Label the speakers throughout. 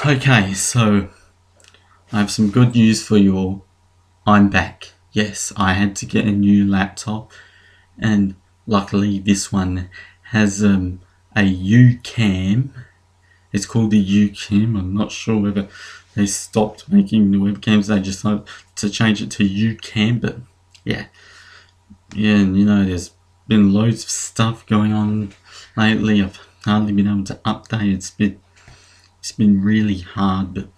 Speaker 1: Okay, so I have some good news for you all. I'm back. Yes, I had to get a new laptop, and luckily this one has a UCam. It's called the UCam. I'm not sure whether they stopped making the webcams. They just decided to change it to UCam, but yeah, and there's been loads of stuff going on lately. I've hardly been able to update. It's been really hard, but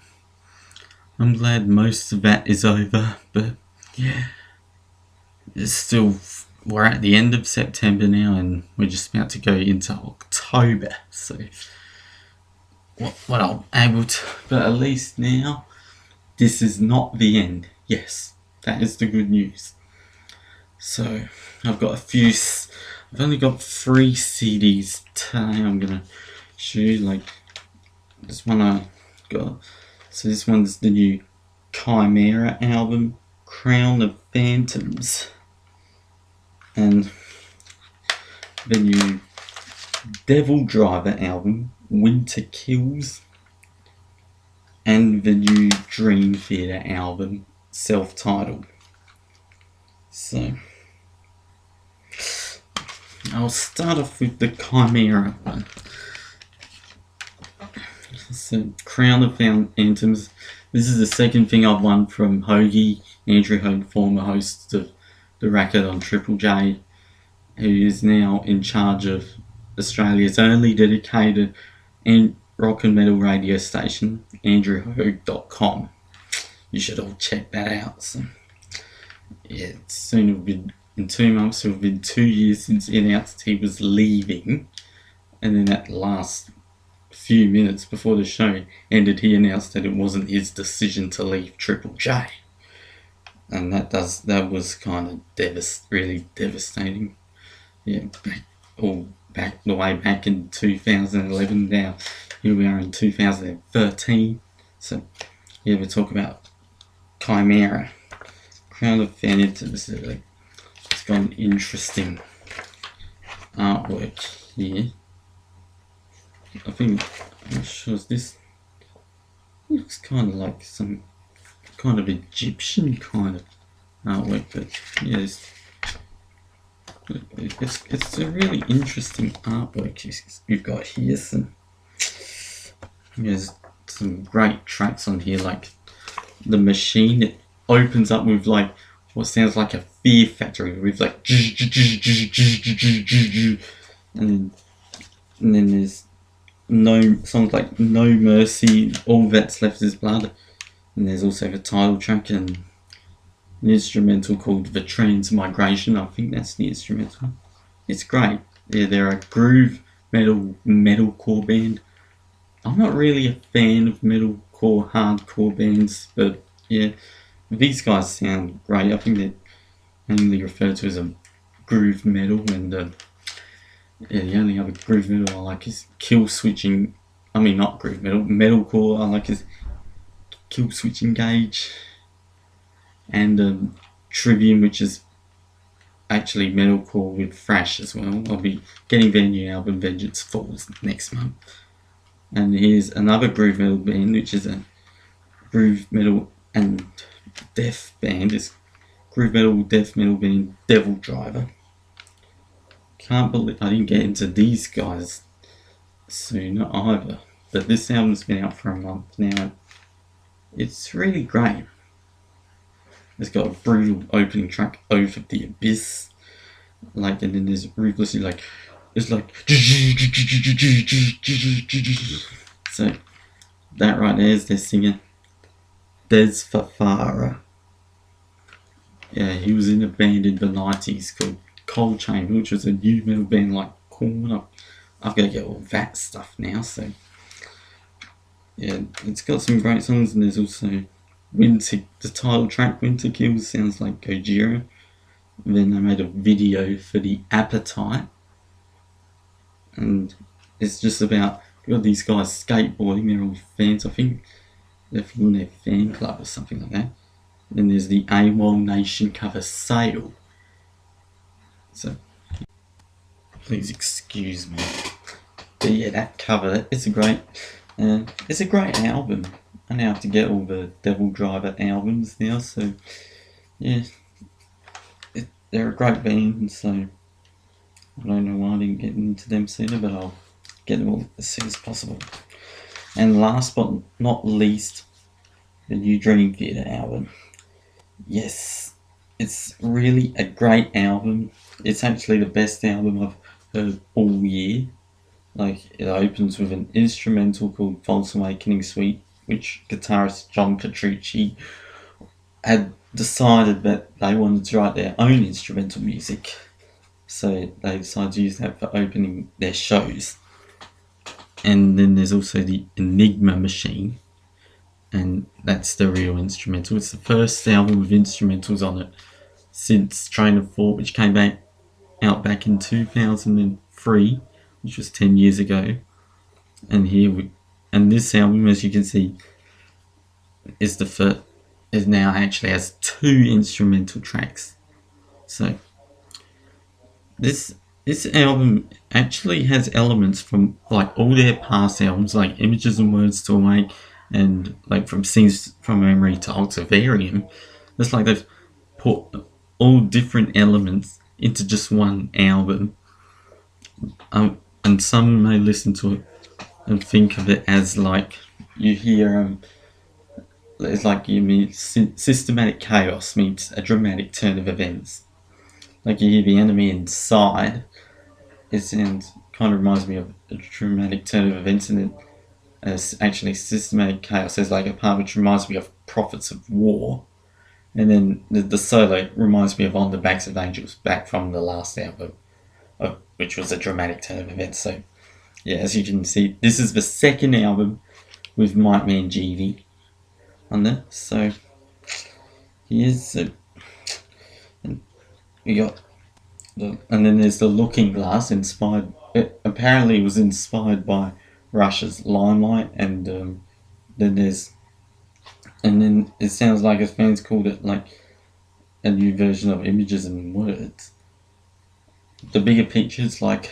Speaker 1: I'm glad most of that is over. But yeah, it's still, we're at the end of September now, and we're just about to go into October. So what I'm able to, but at least now this is not the end. Yes, that is the good news. So I've got I've only got 3 CDs today. I'm gonna show you, like, this one I got. So this one's the new Chimera album, Crown of Phantoms, and the new Devil Driver album, Winter Kills, and the new Dream Theater album, self-titled. So I'll start off with the Chimera one. So Crown of Phantoms. This is the second thing I've won from Hoagie, Andrew Hogue, former host of The Racket on Triple J, who is now in charge of Australia's only dedicated and rock and metal radio station, andrewhogue.com. You should all check that out. So, yeah, soon it'll be, in 2 months, it'll be 2 years since he announced he was leaving, and then at the last few minutes before the show ended, he announced that it wasn't his decision to leave Triple J, and that was kind of really devastating. Yeah, back the way back in 2011. Now here we are in 2013. So yeah, we talk about Chimera, Crown of Phantoms. It's got an interesting artwork here. I think, I'm not sure, this looks kind of like some kind of Egyptian kind of artwork, but yeah, it's a really interesting artwork you've got here. There's some great tracks on here, like The Machine. It opens up with like what sounds like a Fear Factory, with like, and then there's songs like No Mercy, All That's Left Is Blood, and there's also the title track and an instrumental called The Transmigration. I think that's the instrumental. It's great. Yeah, they're a groove metalcore band. I'm not really a fan of metalcore hardcore bands, but yeah, these guys sound great. I think they're mainly referred to as a groove metal, and yeah, the only other groove metal I like is Killswitch. I mean, not groove metal, metalcore I like is Killswitch Engage, and Trivium, which is actually metalcore with thrash as well. I'll be getting their new album Vengeance Falls next month. And here's another groove metal band, which is a groove metal and death band. It's groove metal death metal band, Devil Driver. Can't believe I didn't get into these guys sooner either. But this album's been out for a month now. It's really great. It's got a brutal opening track, Over the Abyss. Like, and then there's ruthlessly like, it's like, so that right there is their singer, Des Fafara. Yeah, he was in a band in the 90s called Cold Chain, which was a new metal band like Korn. I've got to get all that stuff now. So yeah, it's got some great songs, and there's also the title track, Winter Kills, sounds like Gojira. And then they made a video for the Appetite, and it's just about, you got these guys skateboarding. They're all fans. I think they're from their fan club or something like that. Then there's the AWOL Nation cover Sail. So please excuse me. But yeah, that cover, it's a great album. I now have to get all the Devil Driver albums now, so yeah, they're a great band, so I don't know why I didn't get into them sooner, but I'll get them all as soon as possible. And last but not least, the new Dream Theater album. Yes, it's really a great album. It's actually the best album I've heard all year. Like, it opens with an instrumental called False Awakening Suite, which guitarist John Petrucci had decided that they wanted to write their own instrumental music. So they decided to use that for opening their shows. And then there's also the Enigma Machine, and that's the real instrumental. It's the first album with instrumentals on it since Train of Thought, which came out back in 2003, which was 10 years ago. And this album, as you can see, is the first. It now actually has 2 instrumental tracks. So this album actually has elements from like all their past albums, like Images and Words to Awake, and like from Scenes from Memory to Octavarium. It's like they've put all different elements into just one album. And some may listen to it and think of it as like you hear it's like you mean systematic chaos meets a dramatic turn of events. Like you hear the enemy inside, it sounds kind of reminds me of a dramatic turn of events, and then actually systematic chaos is like a part which reminds me of Prophets of War, and then the solo reminds me of On the Backs of Angels, back from the last album, which was a dramatic turn of events. So yeah, as you can see, this is the second album with Mike Mangini on there. So here's we got and then there's the Looking Glass, inspired. It apparently was inspired by Rush's Limelight, and then it sounds like his fans called it like a new version of Images and Words. The Bigger Picture's like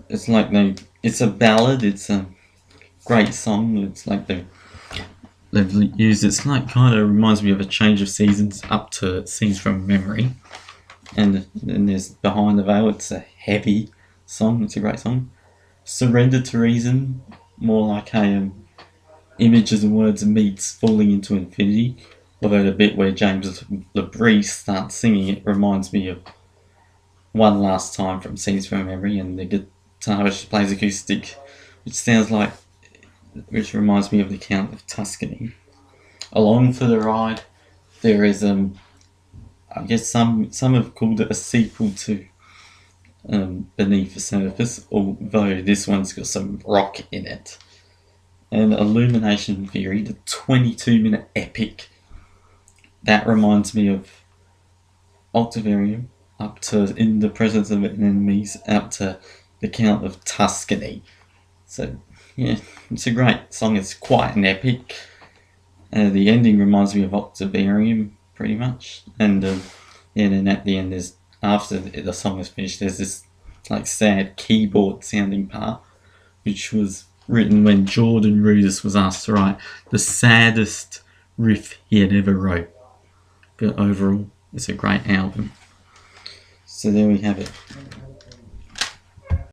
Speaker 1: it's a ballad. It's a great song. It's like they've used. It's like kind of reminds me of A Change of Seasons up to Scenes from Memory. And then there's Behind the Veil. It's a heavy song. It's a great song. Surrender to Reason, more like a Images and Words meets Falling into Infinity. Although the bit where James LaBrie starts singing it reminds me of One Last Time from Scenes from Memory, and the guitarist plays acoustic, which reminds me of The Count of Tuscany. Along for the Ride, there is I guess some have called it a sequel to Beneath the Surface, although this one's got some rock in it. And Illumination Theory, the 22-minute epic, that reminds me of Octavarium, up to In the Presence of Enemies, up to The Count of Tuscany. So yeah, it's a great song. It's quite an epic. The ending reminds me of Octavarium, pretty much. And then at the end, after the song is finished, there's this like sad keyboard sounding part, which was written when Jordan Rudess was asked to write the saddest riff he had ever wrote. But overall, it's a great album. So there we have it.